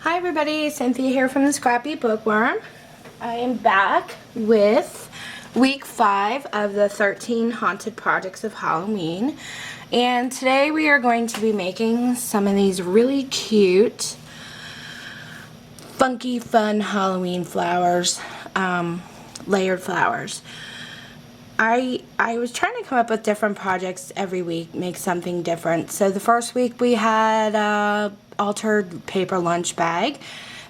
Hi everybody, Cynthia here from the Scrappy Bookworm. I am back with week 5 of the 13 haunted projects of Halloween. And today we are going to be making some of these really cute, funky, fun Halloween flowers, layered flowers. I was trying to come up with different projects every week, make something different. So the first week we had altered paper lunch bag.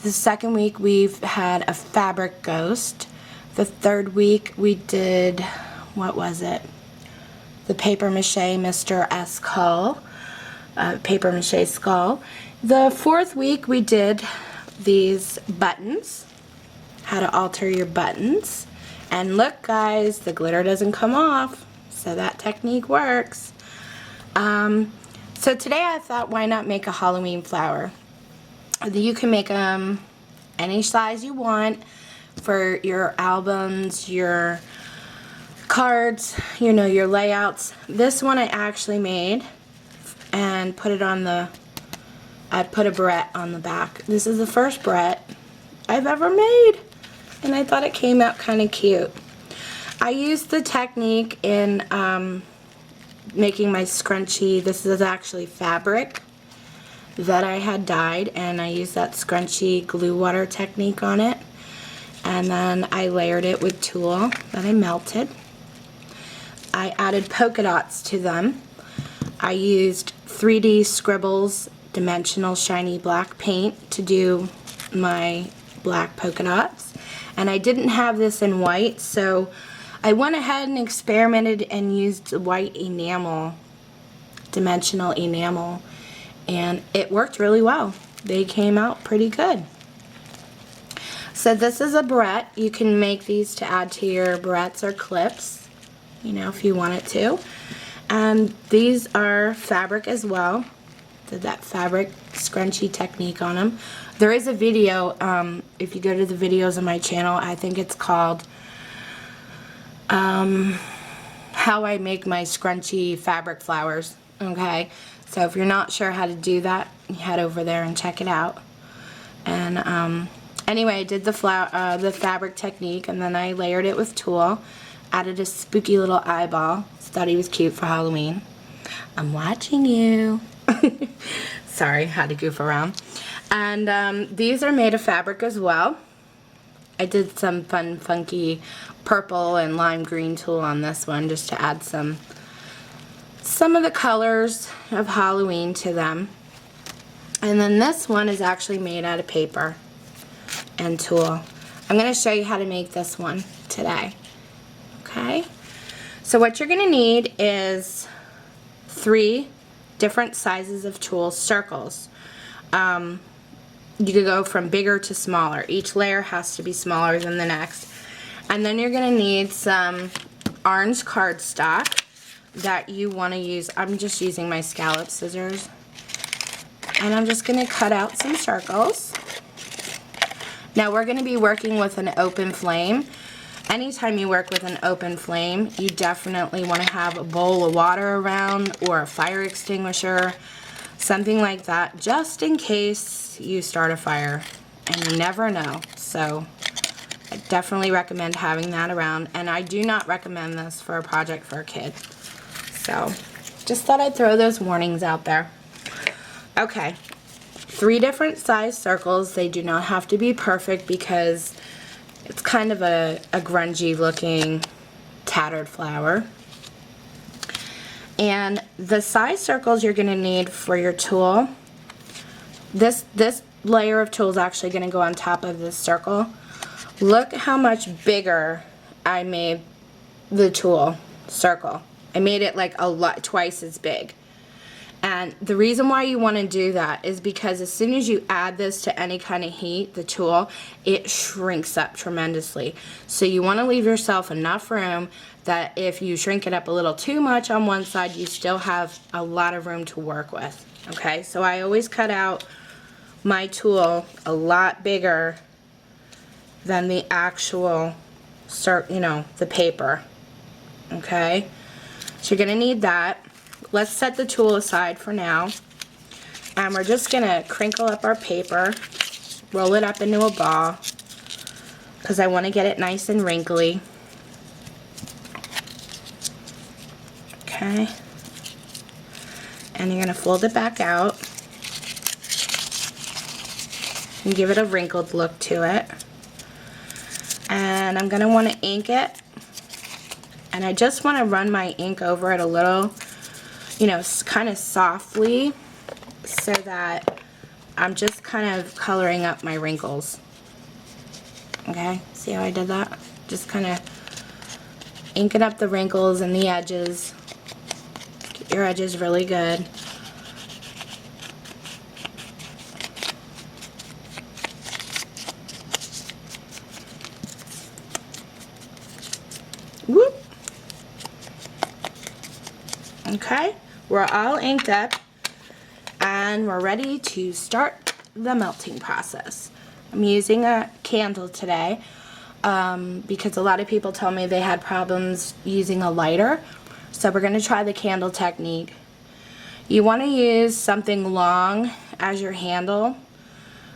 The second week we've had a fabric ghost. The third week we did, what was it? The paper mache Mr. S. Skull, paper mache skull. The fourth week we did these buttons, how to alter your buttons. And look guys, the glitter doesn't come off, so that technique works. So today I thought, why not make a Halloween flower? You can make them any size you want for your albums, your cards, you know, your layouts. This one I actually made and put it on I put a barrette on the back. This is the first barrette I've ever made, and I thought it came out kind of cute. I used the technique in making my scrunchie. This is actually fabric that I had dyed, and I used that scrunchie glue water technique on it, and then I layered it with tulle that I melted. I added polka dots to them. I used 3D Scribbles dimensional shiny black paint to do my black polka dots, and I didn't have this in white, so I went ahead and experimented and used white enamel, dimensional enamel, and it worked really well. They came out pretty good. So this is a barrette. You can make these to add to your barrettes or clips, you know, if you wanted to. And these are fabric as well. Did that fabric scrunchie technique on them. There is a video, if you go to the videos on my channel, I think it's called how I make my scrunchy fabric flowers. Okay, so if you're not sure how to do that, you head over there and check it out. And anyway, I did the fabric technique, and then I layered it with tulle, added a spooky little eyeball. Thought he was cute for Halloween. I'm watching you. Sorry, had to goof around. And these are made of fabric as well. I did some fun, funky purple and lime green tulle on this one just to add some of the colors of Halloween to them. And then this one is actually made out of paper and tulle. I'm going to show you how to make this one today. Okay? So what you're going to need is 3 different sizes of tulle circles. You could go from bigger to smaller. Each layer has to be smaller than the next. And then you're going to need some orange cardstock that you want to use. I'm just using my scallop scissors. And I'm just going to cut out some circles. Now we're going to be working with an open flame. Anytime you work with an open flame, you definitely want to have a bowl of water around or a fire extinguisher, something like that, just in case you start a fire, and you never know. So I definitely recommend having that around, and I do not recommend this for a project for a kid. So just thought I'd throw those warnings out there. Okay, 3 different size circles. They do not have to be perfect because it's kind of a grungy looking tattered flower. And the size circles you're going to need for your tulle, this layer of tulle is actually going to go on top of this circle. Look how much bigger I made the tulle circle. I made it like twice as big. And the reason why you want to do that is because as soon as you add this to any kind of heat, the tulle, it shrinks up tremendously. So you want to leave yourself enough room that if you shrink it up a little too much on one side, you still have a lot of room to work with. Okay, so I always cut out my tulle a lot bigger than the actual, the paper. Okay, so you're going to need that. Let's set the tulle aside for now. And we're just going to crinkle up our paper roll it up into a ball because I want to get it nice and wrinkly. Okay. And you're going to fold it back out and give it a wrinkled look to it. And I'm going to want to ink it. And I just want to run my ink over it a little, you know, kind of softly, so that I'm just kind of coloring up my wrinkles. Okay, see how I did that? Just kind of inking up the wrinkles and the edges. Get your edges really good. Whoop. Okay, we're all inked up and we're ready to start the melting process. I'm using a candle today because a lot of people told me they had problems using a lighter. So we're going to try the candle technique. You want to use something long as your handle.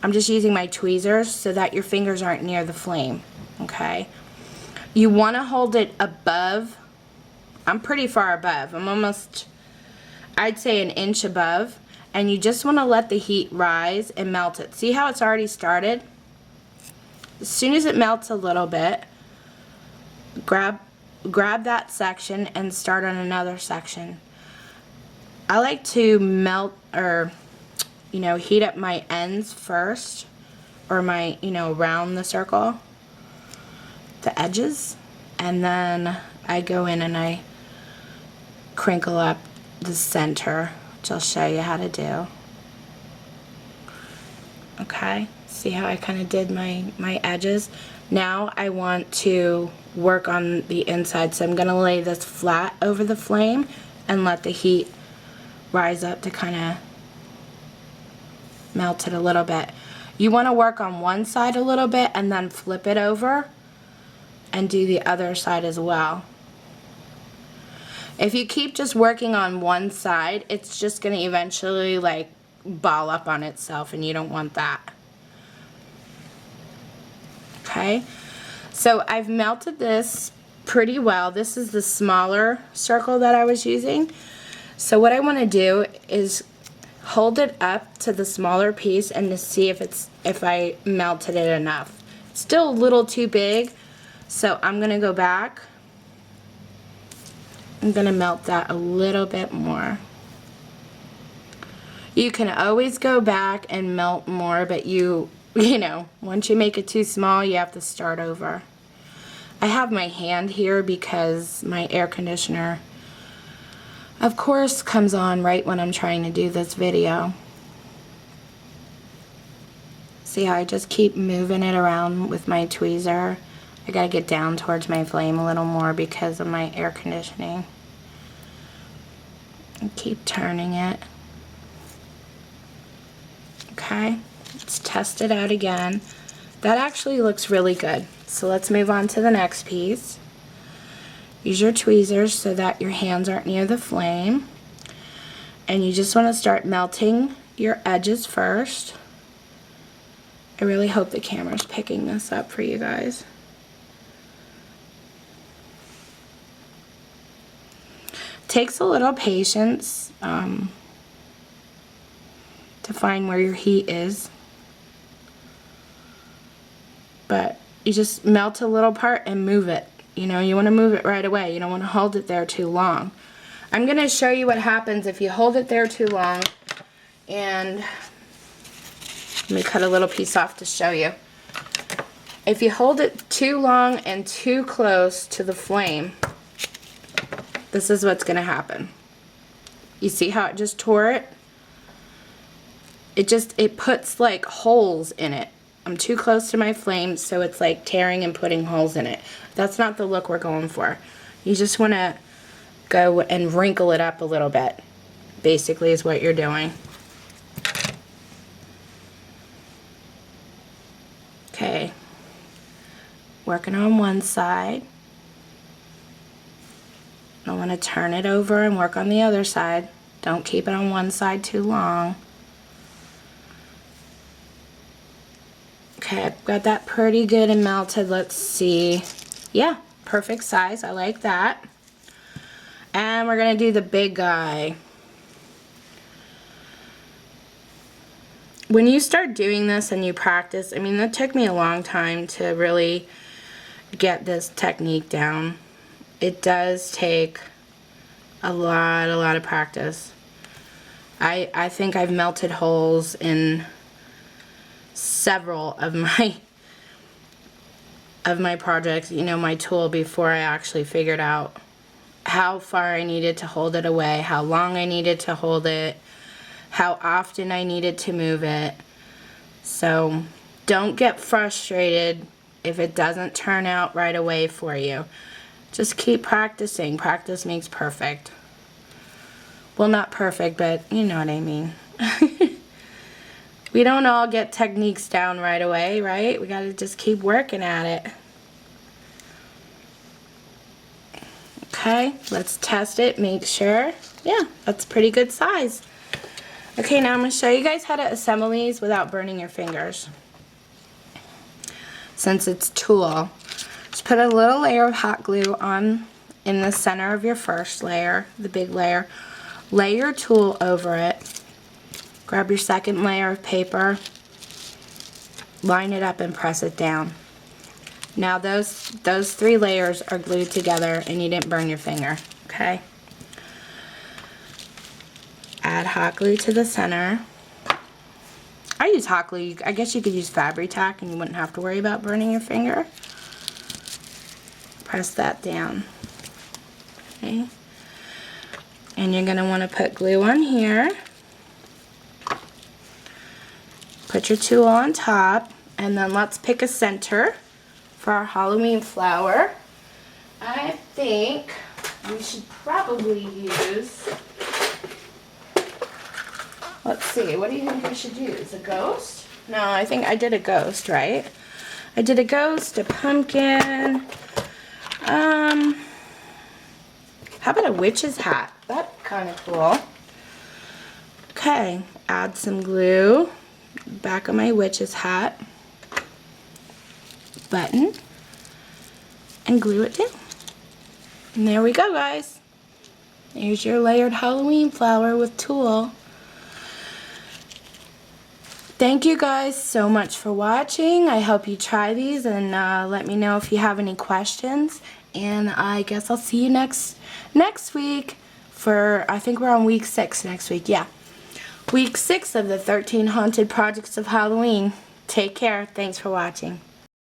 I'm just using my tweezers so that your fingers aren't near the flame. Okay. You want to hold it above. I'm pretty far above. I'm almost, I'd say, an inch above. And you just want to let the heat rise and melt it. See how it's already started? As soon as it melts a little bit, grab that section and start on another section. I like to melt, or, you know, heat up my ends first, or my, you know, around the circle, the edges, and then I go in and I crinkle up the center, which I'll show you how to do. Okay, see how I kind of did my edges? Now I want to work on the inside, so I'm going to lay this flat over the flame and let the heat rise up to kind of melt it a little bit. You want to work on one side a little bit and then flip it over and do the other side as well. If you keep just working on one side, it's just going to eventually like ball up on itself, and you don't want that. Okay, so I've melted this pretty well. This is the smaller circle that I was using. So what I want to do is hold it up to the smaller piece and to see if I melted it enough. It's still a little too big, so I'm going to go back. I'm going to melt that a little bit more. You can always go back and melt more, but you know, once you make it too small, you have to start over. I have my hand here because my air conditioner, of course, comes on right when I'm trying to do this video. See how I just keep moving it around with my tweezer? I gotta get down towards my flame a little more because of my air conditioning. And keep turning it. Okay, let's test it out again. That actually looks really good. So let's move on to the next piece. Use your tweezers so that your hands aren't near the flame. And you just want to start melting your edges first. I really hope the camera's picking this up for you guys. Takes a little patience to find where your heat is, but you just melt a little part and move it. You know, you want to move it right away. You don't want to hold it there too long. I'm going to show you what happens if you hold it there too long. And let me cut a little piece off to show you. If you hold it too long and too close to the flame, this is what's going to happen. You see how it just tore it? It puts like holes in it. I'm too close to my flame, so it's like tearing and putting holes in it. That's not the look we're going for. You just want to go and wrinkle it up a little bit, basically, is what you're doing. Okay, working on one side. I want to turn it over and work on the other side. Don't keep it on one side too long. Okay, I've got that pretty good and melted. Let's see. Yeah, perfect size. I like that. And we're going to do the big guy. When you start doing this and you practice, I mean, that took me a long time to really get this technique down. It does take a lot of practice. I think I've melted holes in several of my projects, you know, my tool, before I actually figured out how far I needed to hold it away, how long I needed to hold it, how often I needed to move it. So don't get frustrated if it doesn't turn out right away for you. Just keep practicing. Practice makes perfect. Well, not perfect, but you know what I mean. We don't all get techniques down right away, right? We gotta just keep working at it. Okay, let's test it, make sure. Yeah, that's pretty good size. Okay, now I'm gonna show you guys how to assemble these without burning your fingers. Since it's tulle, just put a little layer of hot glue on in the center of your first layer, the big layer. Lay your tulle over it. Grab your second layer of paper, line it up and press it down. Now those 3 layers are glued together and you didn't burn your finger, okay? Add hot glue to the center. I use hot glue. I guess you could use Fabri-Tac and you wouldn't have to worry about burning your finger. Press that down, okay? And you're gonna wanna put glue on here. Put your tulle on top, and then let's pick a center for our Halloween flower. I think we should probably use, let's see, what do you think we should use? A ghost? No, I think I did a ghost, right? I did a ghost, a pumpkin. How about a witch's hat? That's kind of cool. Okay, add some glue. Back of my witch's hat, button, and glue it down. And there we go, guys. There's your layered Halloween flower with tulle. Thank you guys so much for watching. I hope you try these and let me know if you have any questions. And I guess I'll see you next week for, I think we're on week 6 next week. Yeah. Week 6 of the 13 Haunted Projects of Halloween. Take care. Thanks for watching.